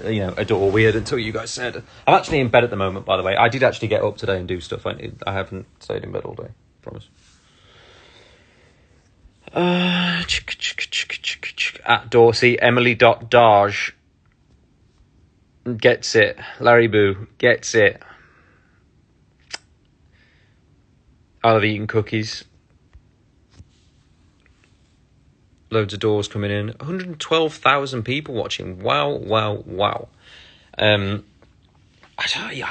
a door weird until you guys said. I'm actually in bed at the moment, by the way. I did actually get up today and do stuff. I haven't stayed in bed all day, promise. At Dorsey, Emily.Darge gets it. Larry Boo gets it. I love eating cookies. Loads of doors coming in. 112,000 people watching. Wow. I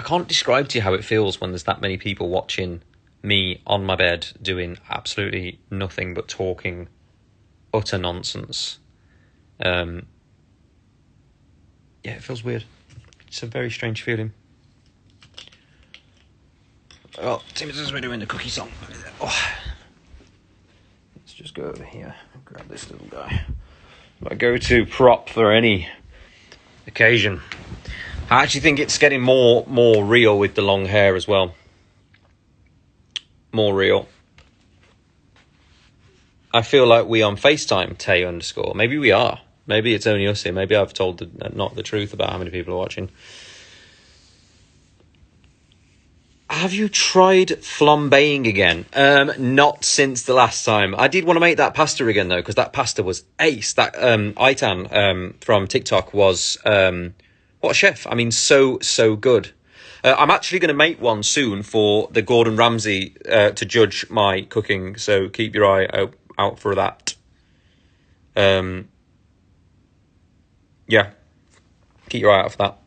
can't describe to you how it feels when there's that many people watching me on my bed doing absolutely nothing but talking utter nonsense. It feels weird. It's a very strange feeling. Oh, Tim says we're doing the cookie song. Oh. Let's just go over here and grab this little guy. My go-to prop for any occasion. I actually think it's getting more real with the long hair as well. More real. I feel like we on FaceTime, Tay_. Maybe we are. Maybe it's only us here. Maybe I've told not the truth about how many people are watching. Have you tried flambeing again? Not since the last time. I did want to make that pasta again, though, because that pasta was ace. That Aitan from TikTok was... what a chef. I mean, so good. I'm actually going to make one soon for the Gordon Ramsay to judge my cooking, so keep your eye out for that. Keep your eye out for that.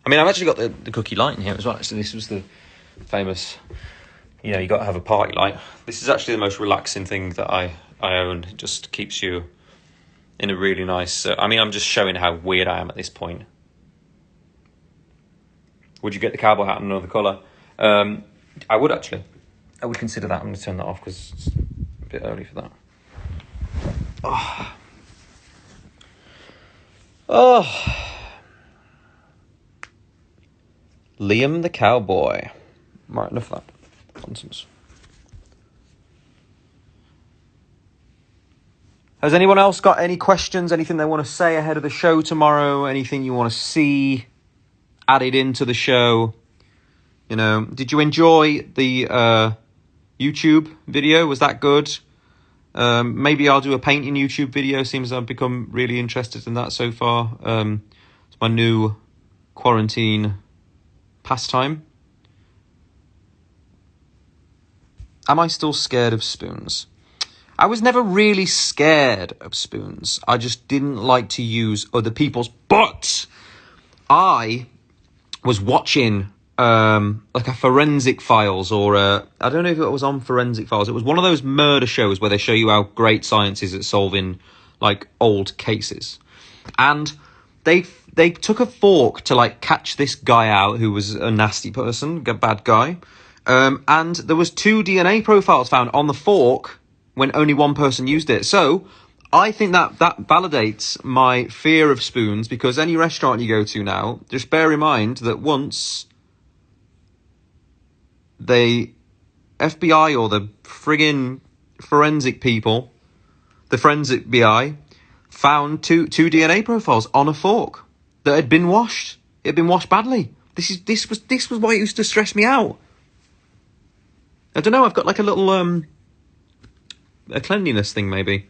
I mean, I've actually got the cookie light in here as well. So this was the famous, you got to have a party light. This is actually the most relaxing thing that I own. It just keeps you in a really nice... I'm just showing how weird I am at this point. Would you get the cowboy hat in another colour? I would, actually. I would consider that. I'm going to turn that off because it's a bit early for that. Oh. Liam the cowboy. Right, enough of that nonsense. Has anyone else got any questions? Anything they want to say ahead of the show tomorrow? Anything you want to see added into the show? Did you enjoy the YouTube video? Was that good? Maybe I'll do a painting YouTube video. Seems I've become really interested in that so far. It's my new quarantine pastime. Am I still scared of spoons? I was never really scared of spoons. I just didn't like to use other people's. But I was watching like a Forensic Files or I don't know if it was on Forensic Files. It was one of those murder shows where they show you how great science is at solving like old cases. And they took a fork to like catch this guy out who was a nasty person, a bad guy. And there was 2 DNA profiles found on the fork when only one person used it. So I think that validates my fear of spoons, because any restaurant you go to now, just bear in mind that once the FBI or the friggin' forensic people, the forensic BI, found two DNA profiles on a fork that had been washed. It had been washed badly. This was why it used to stress me out. I don't know, I've got like a little a cleanliness thing, maybe.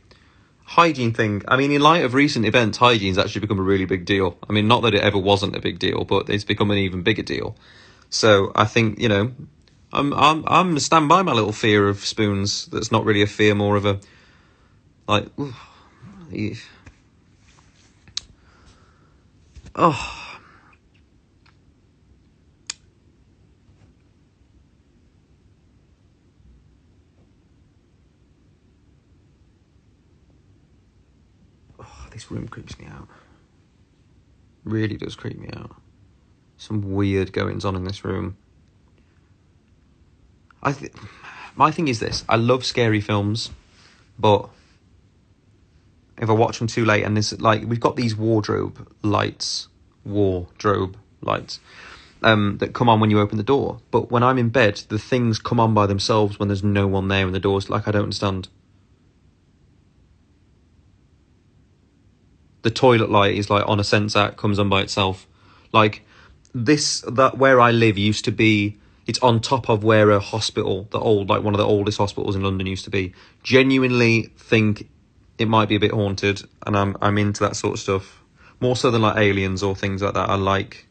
Hygiene thing. I mean, in light of recent events, hygiene's actually become a really big deal. I mean, not that it ever wasn't a big deal, but it's become an even bigger deal. So I think, I'm gonna stand by my little fear of spoons. That's not really a fear, more of a like. Oh. This room creeps me out. Really does creep me out. Some weird goings on in this room. My thing is this. I love scary films, but if I watch them too late, and this, like, we've got these wardrobe lights that come on when you open the door. But when I'm in bed, the things come on by themselves when there's no one there and the door's like, I don't understand. the toilet light is like on a sensor, it comes on by itself. Like that where I live used to be, it's on top of where a hospital, one of the oldest hospitals in London used to be. Genuinely think it might be a bit haunted, and I'm into that sort of stuff. More so than like aliens or things like that. I like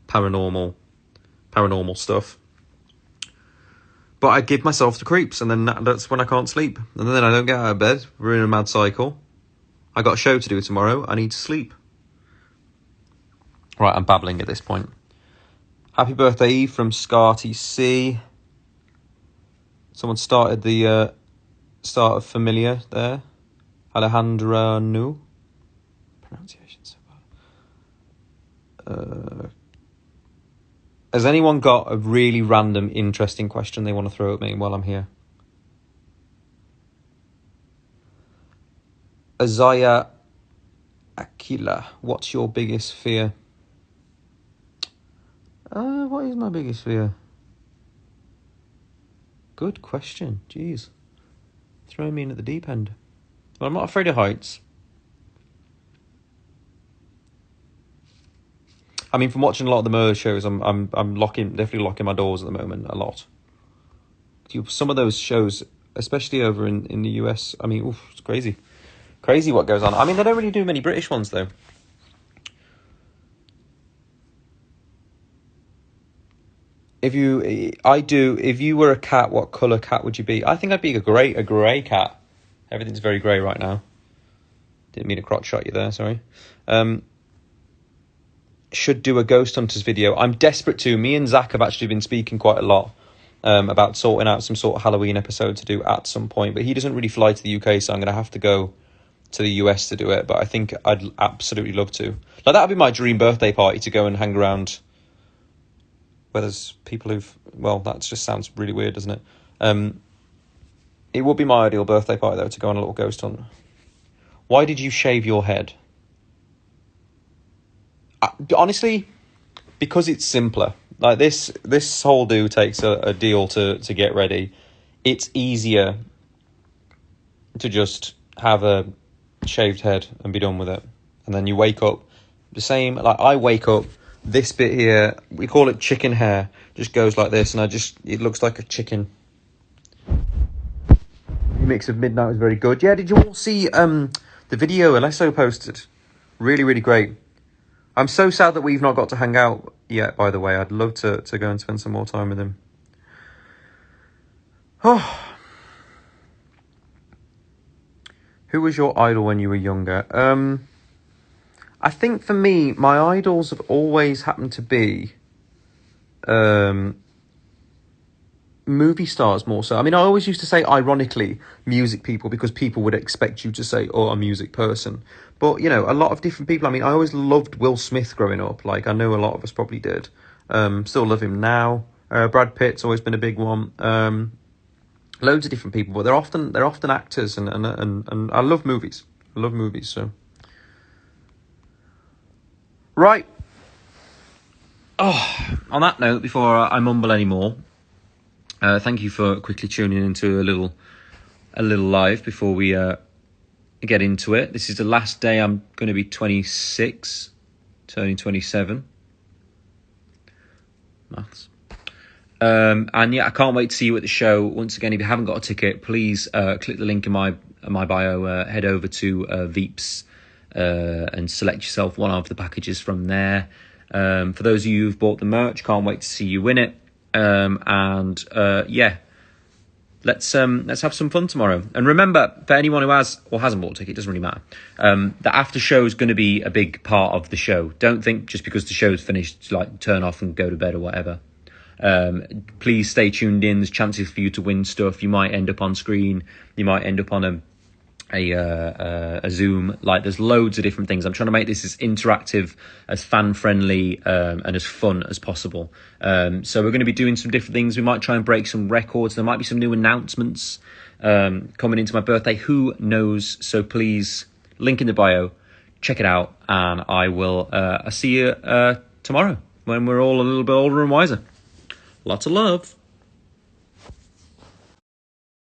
paranormal stuff. But I give myself the creeps, and then that's when I can't sleep. And then I don't get out of bed. We're in a mad cycle. I got a show to do tomorrow. I need to sleep. Right, I'm babbling at this point. Happy birthday, Eve, from Scar TC. Someone started the start of Familiar there. Alejandra Nu. Pronunciation so bad. Has anyone got a really random, interesting question they want to throw at me while I'm here? Azaya Aquila, what's your biggest fear? What is my biggest fear? Good question. Jeez. Throwing me in at the deep end. Well, I'm not afraid of heights. I mean, from watching a lot of the murder shows, I'm definitely locking my doors at the moment a lot. Some of those shows, especially over in the US, I mean, it's crazy. Crazy what goes on. I mean, they don't really do many British ones, though. If you were a cat, what colour cat would you be? I think I'd be a grey cat. Everything's very grey right now. Didn't mean to crotch shot you there, sorry. Should do a Ghost Hunters video. I'm desperate to. Me and Zach have actually been speaking quite a lot about sorting out some sort of Halloween episode to do at some point. But he doesn't really fly to the UK, so I'm going to have to go to the US to do it. But I think I'd absolutely love to. Like, that would be my dream birthday party, to go and hang around where there's people that just sounds really weird, doesn't it? It would be my ideal birthday party, though, to go on a little ghost hunt. Why did you shave your head? Honestly, because it's simpler. Like, this whole do takes a deal to get ready. It's easier to just have a shaved head and be done with it. And then you wake up the same. Like, I wake up, this bit here, we call it chicken hair, just goes like this, and it looks like a chicken. The mix of Midnight was very good. Yeah, did you all see the video Alesso posted? Really, really great. I'm so sad that we've not got to hang out yet, by the way. I'd love to go and spend some more time with him. Oh. Who was your idol when you were younger? I think for me, my idols have always happened to be movie stars more so. I mean, I always used to say, ironically, music people, because people would expect you to say, oh, a music person. But, you know, a lot of different people. I mean, I always loved Will Smith growing up. Like, I know a lot of us probably did. Still love him now. Brad Pitt's always been a big one. Loads of different people, but they're often actors, and I love movies. I love movies, so. Right. Oh, on that note, before I mumble anymore, thank you for quickly tuning into a little live before we get into it. This is the last day I'm going to be 26, turning 27. Maths. And yeah, I can't wait to see you at the show. Once again, if you haven't got a ticket, please click the link in my bio, head over to Veeps and select yourself one of the packages from there. For those of you who've bought the merch, can't wait to see you win it. Yeah, let's have some fun tomorrow. And remember, for anyone who has or hasn't bought a ticket, it doesn't really matter. The after show is going to be a big part of the show. Don't think just because the show's finished, like, turn off and go to bed or whatever. Please stay tuned in. There's chances for you to win stuff. You might end up on screen. You might end up on a Zoom. Like, there's loads of different things. I'm trying to make this as interactive, as fan friendly, and as fun as possible. So we're going to be doing some different things. We might try and break some records. There might be some new announcements coming into my birthday. Who knows? So please, link in the bio, check it out, and I will see you tomorrow when we're all a little bit older and wiser. Lots of love.